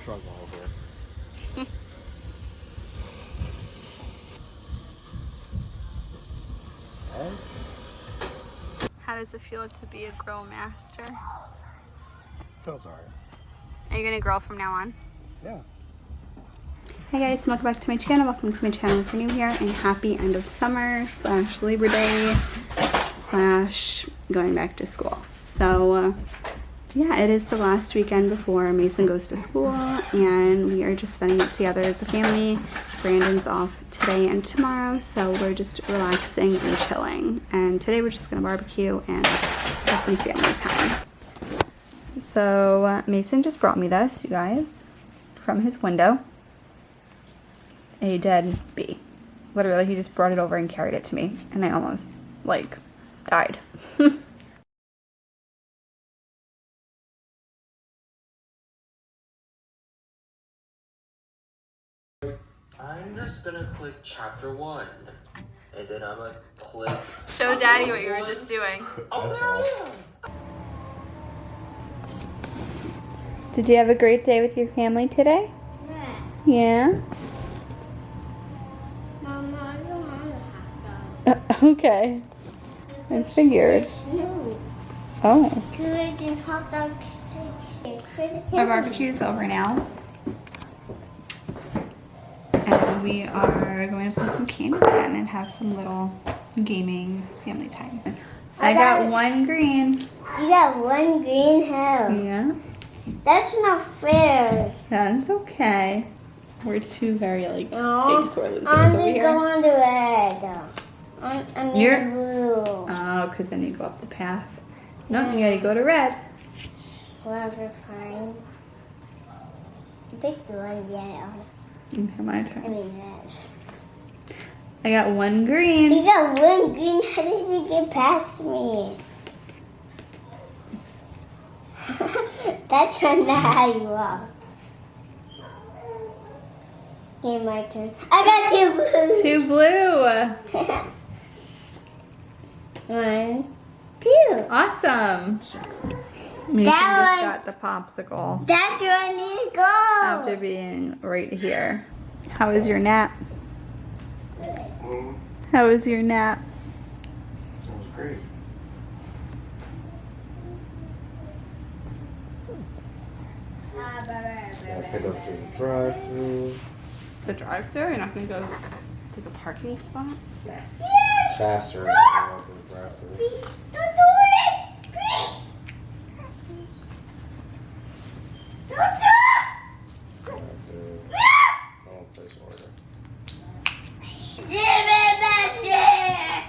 struggle over it. How does it feel to be a grill master? Feels alright. Are you gonna grill from now on? Yeah. Hi guys, welcome back to my channel. Welcome to my channel if you're new here, and happy end of summer / Labor Day / going back to school. So yeah, it is the last weekend before Mason goes to school, and we are just spending it together as a family. Brandon's off today and tomorrow, so we're just relaxing and chilling. And today we're just gonna barbecue and have some family time. So Mason just brought me this, you guys, from his window. A dead bee. Literally, he just brought it over and carried it to me, and I almost, like, died. I'm just gonna click chapter 1, and then I'm gonna click... Show Daddy what you were just doing. Oh, there I am! Did you have a great day with your family today? Yeah. Yeah? Mama, I don't want a hot dog. Okay. I figured. No. Oh. Creating hot dog. Our barbecue is over now. And we are going to play some candy again and have some little gaming family time. I got one green. You got one green hair. Yeah. That's not fair. That's okay. We're two very, like, No. big sore losers I'm over gonna here. go on the red. I'm You're- in blue. Oh, because then you go up the path. No, you gotta go to red. Whatever, fine. Pick the one yellow. Okay, my I turn. mean red. I got one green. You got one green. How did you get past me? That's not how you walk. Okay, my turn. I got two blues. Two blue. 1, 2. Awesome. Mason just That got the popsicle That's where I need to go. after being right here. How was your nap? How was your nap? It was great. I picked up to the drive-thru. The drive-thru? You're not gonna go to the parking spot? Yes. Faster than I went to the drive-thru. Please, don't do it. Please. Don't do it. Don't place order. Give it back there.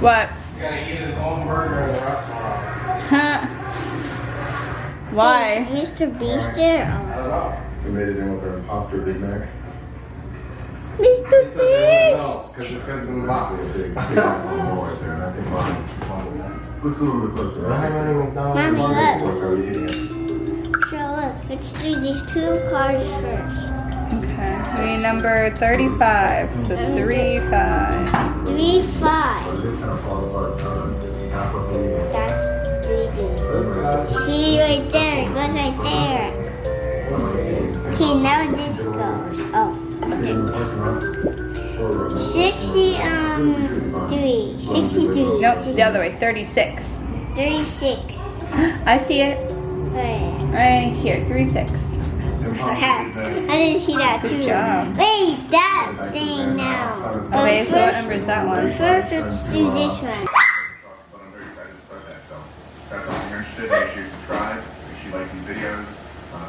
What? You gotta eat his own burger in the restaurant. Huh? Why? Mr. Beast there? I don't know. We made it in with our imposter Big Mac. Mr. He said Beast. no, because it fits in the box. Big more right there, and I think mine looks a little bit closer. I haven't even done Mommy, it. look. What's our idiot? So look, let's do these 2 cards first. Okay. We need number 35. So 3, 5. 3, 5. It's gonna fall apart half of the That's 3D. See right there, it goes right there. Okay, now this goes. Oh, okay. 63. Nope, the other way. 36. 36. I see it. Wait. Right here. 36. I didn't see that too. Good job. Wait, that thing now. Okay, so what number is that one? First, let's do this one. But I'm very excited to start that. So if that's something you're interested in, make sure you subscribe, make sure you like these videos,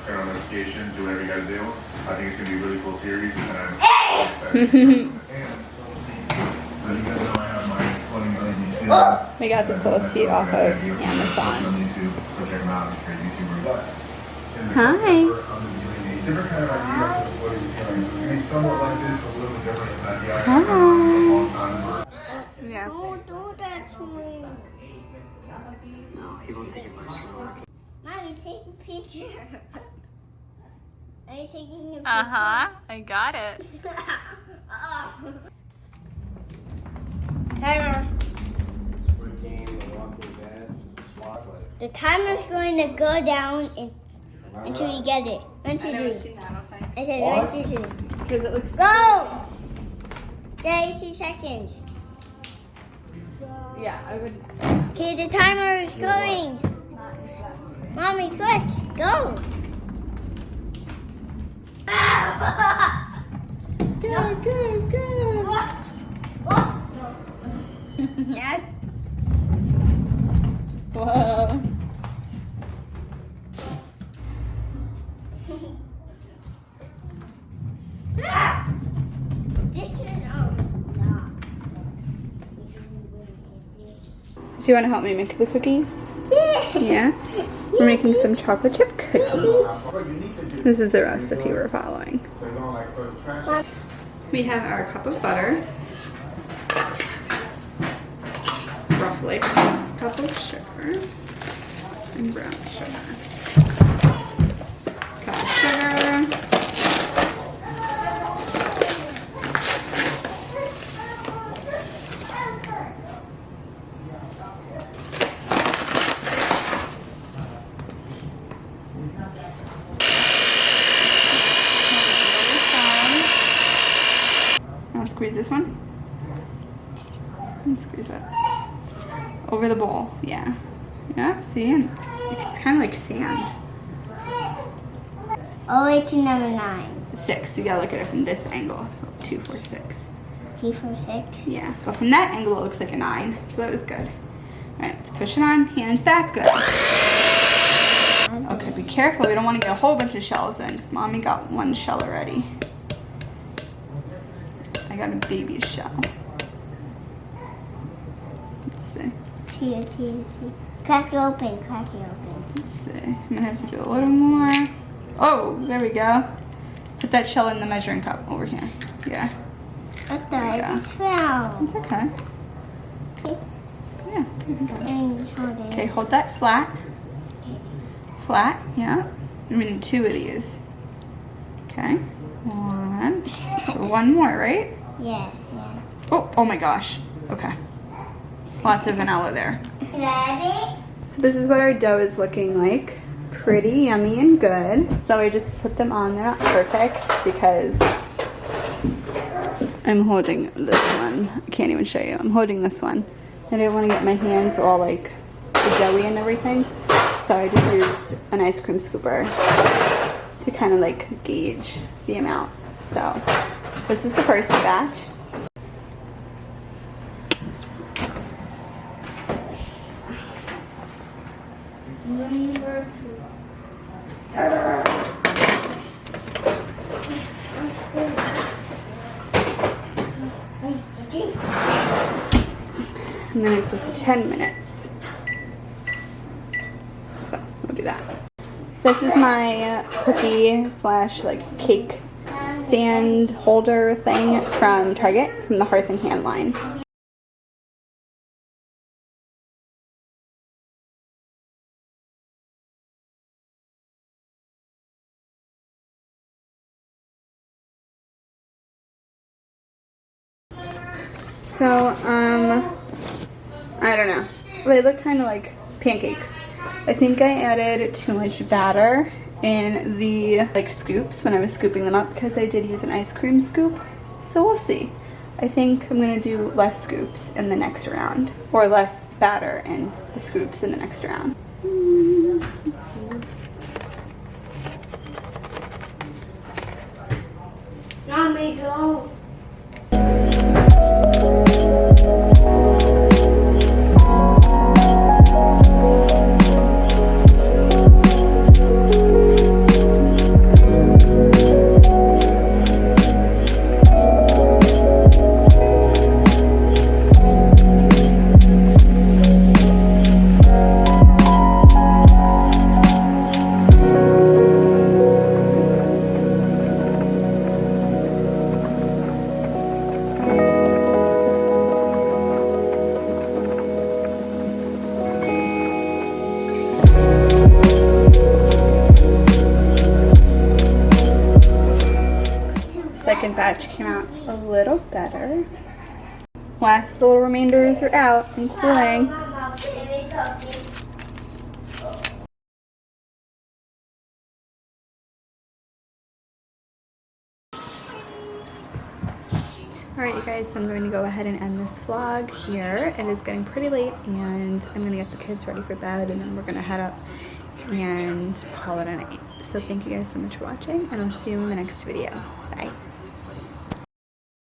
turn on notifications, do whatever you gotta do. I think it's gonna be a really cool series, and I'm really excited. And so you guys know I have my floating LED ceiling. We got this little seat off of Amazon. Hi. Different kind of idea of what he's doing. It's going to be somewhat like this, a little bit different than the idea. Hi. A long time. Yeah. Don't do that to me. No, he won't take your picture. Mommy, take a picture. Are you taking a picture? I got it. Timer. Squid Game, The Walking Dead, SWAT fights. The timer's going to go down until you get it. 1, 2, 3. I said 1, 2, 3. Because it looks. Go! 30 seconds. Yeah, I would. Okay, the timer is going. Mommy, quick, go. Go, go, go. Dad. Whoa. This is Do you want to help me make the cookies? Yeah? We're making some chocolate chip cookies. This is the recipe we're following. We have our cup of butter, roughly a cup of sugar, and brown sugar. Cup of sugar. Squeeze this one. And squeeze that over the bowl. Yeah. Yep. See, and it's kind of like sand. all the way to number 9. 6. You gotta look at it from this angle. So 2, 4, 6. 2, 4, 6. Yeah. But from that angle, it looks like a 9. So that was good. All right. Let's push it on. Hands back. Good. Okay. Be careful. We don't want to get a whole bunch of shells in, because Mommy got one shell already. I got a baby shell. Let's see. T. Crack it open, crack it open. Let's see. I'm gonna have to do a little more. Oh, there we go. Put that shell in the measuring cup over here. Yeah. What the? I Yeah. just fell. It's okay. Okay. Yeah. And hold it. Okay, hold that flat. Flat, yeah. We need 2 of these. Okay. 1. One more, right? Yeah. Oh my gosh. Okay. Lots of vanilla there. Ready? So this is what our dough is looking like. Pretty yummy and good. So I just put them on. They're not perfect because I'm holding this one. I can't even show you. I'm holding this one. I didn't want to get my hands all like doughy and everything. So I just used an ice cream scooper to kind of like gauge the amount. So this is the first batch. Number 2. And then it says 10 minutes. So we'll do that. This is my cookie slash like cake stand holder thing from Target, from the Hearth and Hand line. So, I don't know. They look kind of like pancakes. I think I added too much batter in the like scoops when I was scooping them up because I did use an ice cream scoop. So we'll see. I think I'm gonna do less scoops in the next round, or less batter in the scoops in the next round. Mommy, go. batch came out a little better. Last little remainders are out and cooling. Alright you guys, so I'm going to go ahead and end this vlog here. It is getting pretty late and I'm going to get the kids ready for bed and then we're going to head up and call it a night. So thank you guys so much for watching and I'll see you in the next video. Bye.